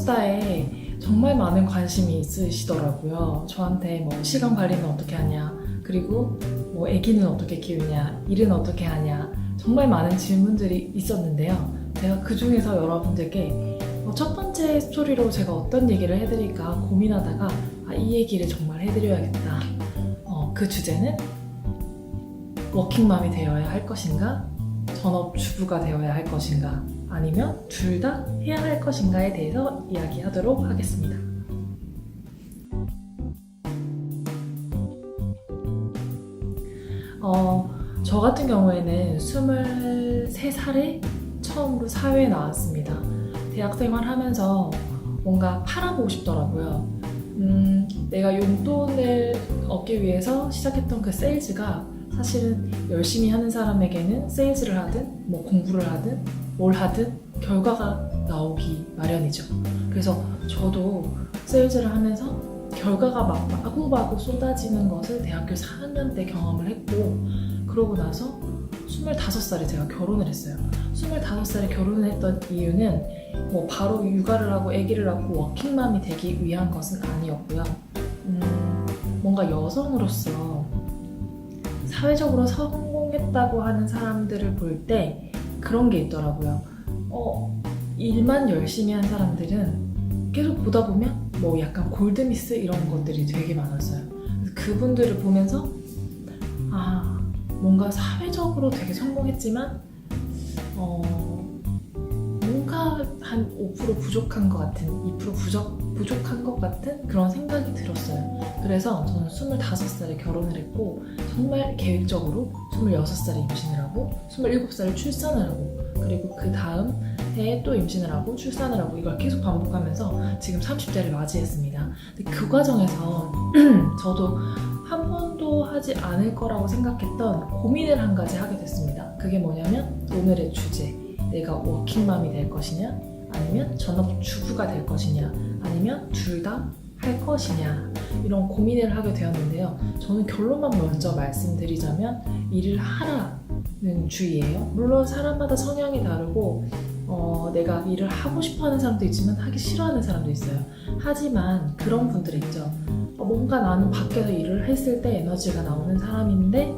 라이프스타일에 정말 많은 관심이 있으시더라고요. 저한테 뭐 시간 관리는 어떻게 하냐, 그리고 뭐 아기는 어떻게 키우냐, 일은 어떻게 하냐, 정말 많은 질문들이 있었는데요. 제가 그 중에서 여러분들께 첫 번째 스토리로 제가 어떤 얘기를 해드릴까 고민하다가 이 얘기를 정말 해드려야겠다. 그 주제는 워킹맘이 되어야 할 것인가, 전업주부가 되어야 할 것인가, 아니면 둘 다 해야 할 것인가에 대해서 이야기하도록 하겠습니다. 저 같은 경우에는 23살에 처음으로 사회에 나왔습니다. 대학생활 하면서 뭔가 팔아보고 싶더라고요. 내가 용돈을 얻기 위해서 시작했던 그 세일즈가 사실은 열심히 하는 사람에게는 세일즈를 하든 뭐 공부를 하든 뭘 하든 결과가 나오기 마련이죠. 그래서 저도 세일즈를 하면서 결과가 막 마구마구 쏟아지는 것을 대학교 4학년 때 경험을 했고, 그러고 나서 25살에 제가 결혼을 했어요. 25살에 결혼을 했던 이유는 뭐 바로 육아를 하고 아기를 낳고 워킹맘이 되기 위한 것은 아니었고요. 뭔가 여성으로서 사회적으로 성공했다고 하는 사람들을 볼 때 그런 게 있더라고요. 일만 열심히 한 사람들은 계속 보다 보면 뭐 약간 골드미스 이런 것들이 되게 많았어요. 그래서 그분들을 보면서 뭔가 사회적으로 되게 성공했지만 뭔가 한 5% 부족한 것 같은, 2% 부족한 것 같은 그런 생각이 들었어요. 그래서 저는 25살에 결혼을 했고 정말 계획적으로 26살에 임신을 하고 27살에 출산을 하고, 그리고 그 다음 해에 또 임신을 하고 출산을 하고, 이걸 계속 반복하면서 지금 30대를 맞이했습니다. 근데 그 과정에서 저도 한 번도 하지 않을 거라고 생각했던 고민을 한 가지 하게 됐습니다. 그게 뭐냐면 오늘의 주제, 내가 워킹맘이 될 것이냐, 아니면 전업주부가 될 것이냐, 아니면 둘 다 할 것이냐, 이런 고민을 하게 되었는데요. 저는 결론만 먼저 말씀드리자면 일을 하라는 주의예요. 물론 사람마다 성향이 다르고 내가 일을 하고 싶어하는 사람도 있지만 하기 싫어하는 사람도 있어요. 하지만 그런 분들이 있죠. 뭔가 나는 밖에서 일을 했을 때 에너지가 나오는 사람인데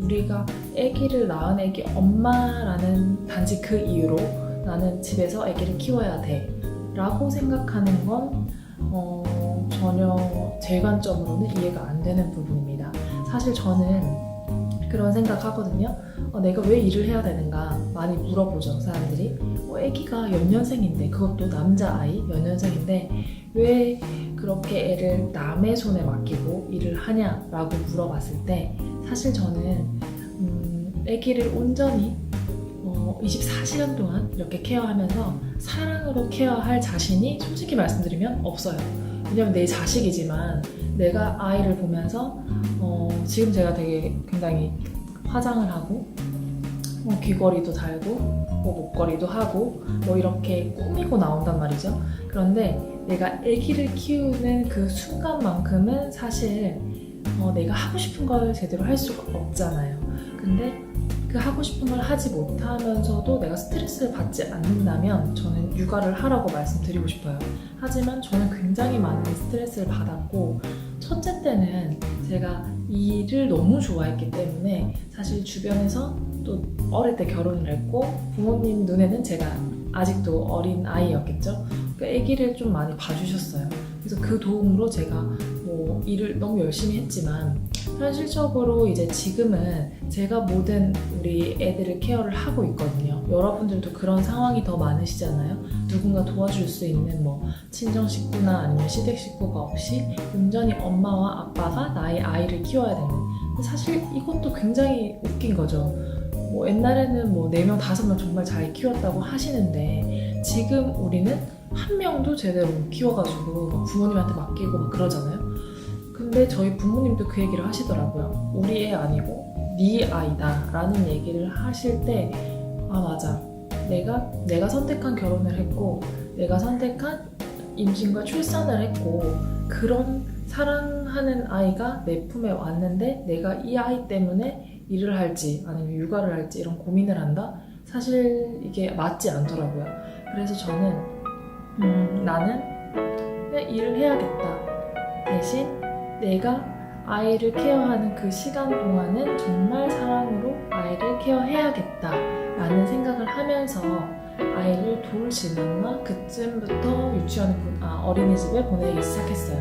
우리가 아기를 낳은 아기 엄마라는 단지 그 이유로 나는 집에서 아기를 키워야 돼 라고 생각하는 건 전혀 제 관점으로는 이해가 안 되는 부분입니다. 사실 저는 그런 생각하거든요. 내가 왜 일을 해야 되는가 많이 물어보죠, 사람들이. 아기가 연년생인데, 그것도 남자아이 연년생인데 왜 그렇게 애를 남의 손에 맡기고 일을 하냐라고 물어봤을 때, 사실 저는 아기를 온전히 24시간 동안 이렇게 케어하면서 사랑으로 케어할 자신이 솔직히 말씀드리면 없어요. 왜냐면 내 자식이지만 내가 아이를 보면서 지금 제가 되게 굉장히 화장을 하고 귀걸이도 달고 목걸이도 하고 이렇게 꾸미고 나온단 말이죠. 그런데 내가 아기를 키우는 그 순간만큼은 사실 내가 하고 싶은 걸 제대로 할 수가 없잖아요. 근데 그 하고 싶은 걸 하지 못하면서도 내가 스트레스를 받지 않는다면 저는 육아를 하라고 말씀드리고 싶어요. 하지만 저는 굉장히 많은 스트레스를 받았고, 첫째 때는 제가 일을 너무 좋아했기 때문에 사실 주변에서 또 어릴 때 결혼을 했고 부모님 눈에는 제가 아직도 어린 아이였겠죠. 그 아기를 좀 많이 봐주셨어요. 그래서 그 도움으로 제가 일을 너무 열심히 했지만 현실적으로 이제 지금은 제가 모든 우리 애들을 케어를 하고 있거든요. 여러분들도 그런 상황이 더 많으시잖아요. 누군가 도와줄 수 있는 친정 식구나 아니면 시댁 식구가 없이 온전히 엄마와 아빠가 나의 아이를 키워야 되는. 사실 이것도 굉장히 웃긴 거죠. 옛날에는 4명, 5명 정말 잘 키웠다고 하시는데 지금 우리는 한 명도 제대로 못 키워가지고 부모님한테 맡기고 그러잖아요. 근데 저희 부모님도 그 얘기를 하시더라고요. 우리 애 아니고 네 아이다 라는 얘기를 하실 때 맞아, 내가 선택한 결혼을 했고 내가 선택한 임신과 출산을 했고 그런 사랑하는 아이가 내 품에 왔는데 내가 이 아이 때문에 일을 할지 아니면 육아를 할지 이런 고민을 한다? 사실 이게 맞지 않더라고요. 그래서 저는 나는 그냥 일을 해야겠다. 대신 내가 아이를 케어하는 그 시간 동안은 정말 사랑으로 아이를 케어해야겠다 라는 생각을 하면서 아이를 돌 지났나 그쯤부터 어린이집에 보내기 시작했어요.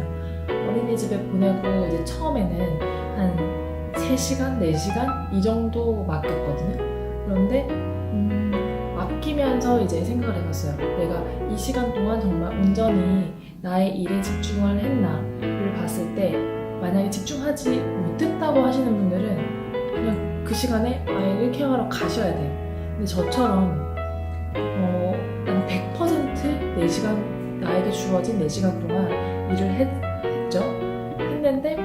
어린이집에 보내고 이제 처음에는 한 3시간, 4시간 이 정도 맡겼거든요. 그런데 맡기면서 이제 생각을 해봤어요. 내가 이 시간 동안 정말 온전히 나의 일에 집중을 했나를 봤을 때 만약에 집중하지 못했다고 하시는 분들은 그냥 그 시간에 아이를 케어하러 가셔야 돼요. 근데 저처럼 한 100% 4시간 나에게 주어진 4시간 동안 일을 했죠. 했는데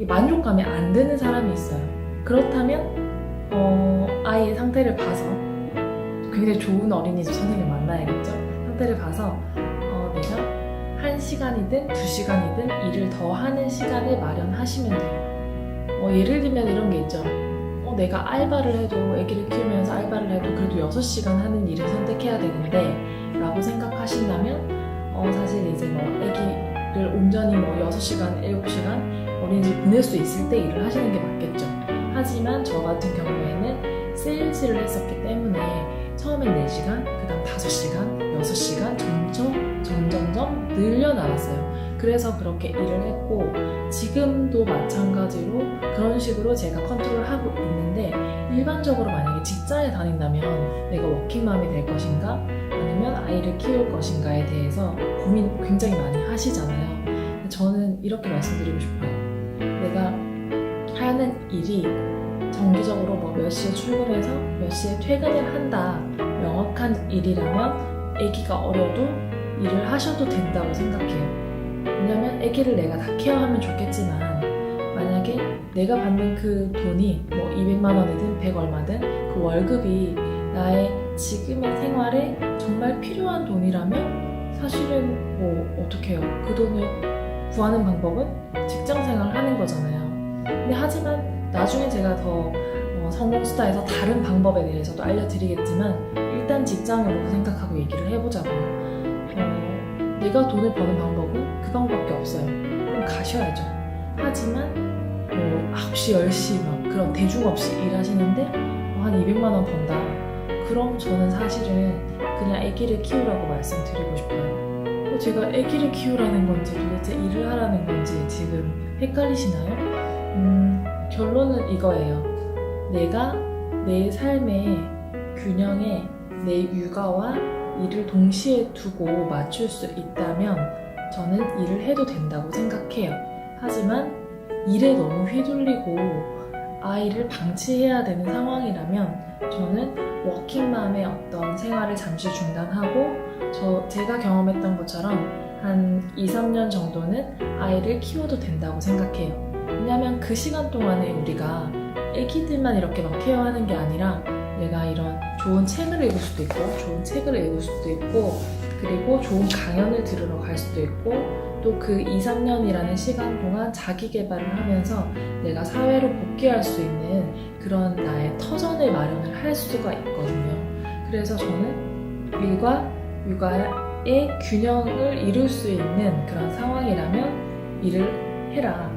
만족감이 안 드는 사람이 있어요. 그렇다면 아이의 상태를 봐서 굉장히 좋은 어린이집 선생님을 만나야겠죠. 상태를 봐서 내가 1시간이든 2시간이든 일을 더 하는 시간을 마련하시면 돼요. 예를 들면 이런 게 있죠. 내가 알바를 해도 아기를 키우면서 알바를 해도 그래도 6시간 하는 일을 선택해야 되는데 라고 생각하신다면 사실 이제 아기를 온전히 6시간, 7시간 어린이집 보낼 수 있을 때 일을 하시는 게 맞겠죠. 하지만 저 같은 경우에는 세일즈를 했었기 때문에 처음엔 4시간, 그 다음 5시간, 6시간 점점 늘려나갔어요. 그래서 그렇게 일을 했고 지금도 마찬가지로 그런 식으로 제가 컨트롤하고 있는데 일반적으로 만약에 직장에 다닌다면 내가 워킹맘이 될 것인가 아니면 아이를 키울 것인가에 대해서 고민 굉장히 많이 하시잖아요. 저는 이렇게 말씀드리고 싶어요. 내가 하는 일이 정기적으로 몇 시에 출근해서 몇 시에 퇴근을 한다 명확한 일이라면 아기가 어려도 일을 하셔도 된다고 생각해요. 왜냐면 아기를 내가 다 케어하면 좋겠지만 만약에 내가 받는 그 돈이 200만 원이든 100 얼마든 그 월급이 나의 지금의 생활에 정말 필요한 돈이라면 사실은 어떻게 해요? 그 돈을 구하는 방법은 직장생활을 하는 거잖아요. 근데 하지만 나중에 제가 더 성공스타에서 다른 방법에 대해서도 알려드리겠지만 일단 직장으로 생각하고 얘기를 해보자고요. 내가 돈을 버는 방법은 그 방법밖에 없어요. 그럼 가셔야죠. 하지만 9시, 10시 그런 대중 없이 일하시는데 한 200만 원 번다. 그럼 저는 사실은 그냥 아기를 키우라고 말씀드리고 싶어요. 제가 아기를 키우라는 건지 도대체 일을 하라는 건지 지금 헷갈리시나요? 결론은 이거예요. 내가 내 삶의 균형에 내 육아와 일을 동시에 두고 맞출 수 있다면 저는 일을 해도 된다고 생각해요. 하지만 일에 너무 휘둘리고 아이를 방치해야 되는 상황이라면 저는 워킹맘의 어떤 생활을 잠시 중단하고 제가 경험했던 것처럼 한 2-3년 정도는 아이를 키워도 된다고 생각해요. 왜냐하면 그 시간 동안에 우리가 애기들만 이렇게 막 케어하는 게 아니라 내가 이런 좋은 책을 읽을 수도 있고 그리고 좋은 강연을 들으러 갈 수도 있고 또 그 2-3년이라는 시간 동안 자기 개발을 하면서 내가 사회로 복귀할 수 있는 그런 나의 터전을 마련을 할 수가 있거든요. 그래서 저는 일과 육아의 균형을 이룰 수 있는 그런 상황이라면 일을 해라.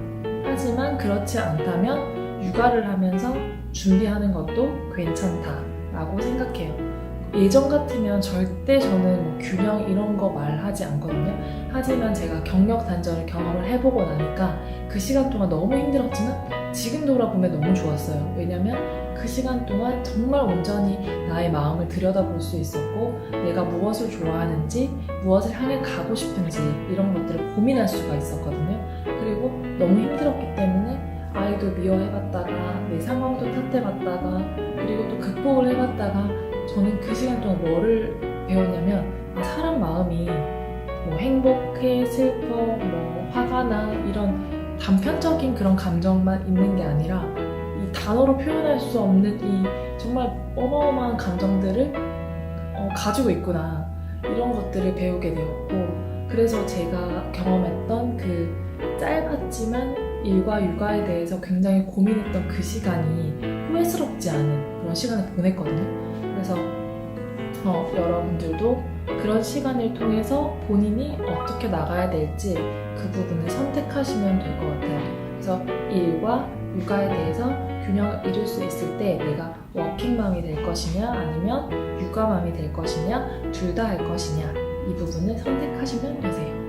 하지만 그렇지 않다면 육아를 하면서 준비하는 것도 괜찮다라고 생각해요. 예전 같으면 절대 저는 균형 이런 거 말하지 않거든요. 하지만 제가 경력 단절을 경험을 해보고 나니까 그 시간 동안 너무 힘들었지만 지금 돌아보면 너무 좋았어요. 왜냐면 그 시간 동안 정말 온전히 나의 마음을 들여다볼 수 있었고 내가 무엇을 좋아하는지 무엇을 향해 가고 싶은지 이런 것들을 고민할 수가 있었거든요. 그리고 너무 힘들었기 때문에 아이도 미워해봤다가 내 상황도 탓해봤다가 그리고 또 극복을 해봤다가 저는 그 시간 동안 뭐를 배웠냐면 사람 마음이 행복해, 슬퍼, 화가 나 이런 단편적인 그런 감정만 있는 게 아니라 이 단어로 표현할 수 없는 이 정말 어마어마한 감정들을 가지고 있구나 이런 것들을 배우게 되었고 그래서 제가 경험했던 그 짧았지만 일과 육아에 대해서 굉장히 고민했던 그 시간이 후회스럽지 않은 그런 시간을 보냈거든요. 그래서 여러분들도 그런 시간을 통해서 본인이 어떻게 나가야 될지 그 부분을 선택하시면 될 것 같아요. 그래서 일과 육아에 대해서 균형을 이룰 수 있을 때 내가 워킹맘이 될 것이냐 아니면 육아맘이 될 것이냐 둘 다 할 것이냐 이 부분을 선택하시면 되세요.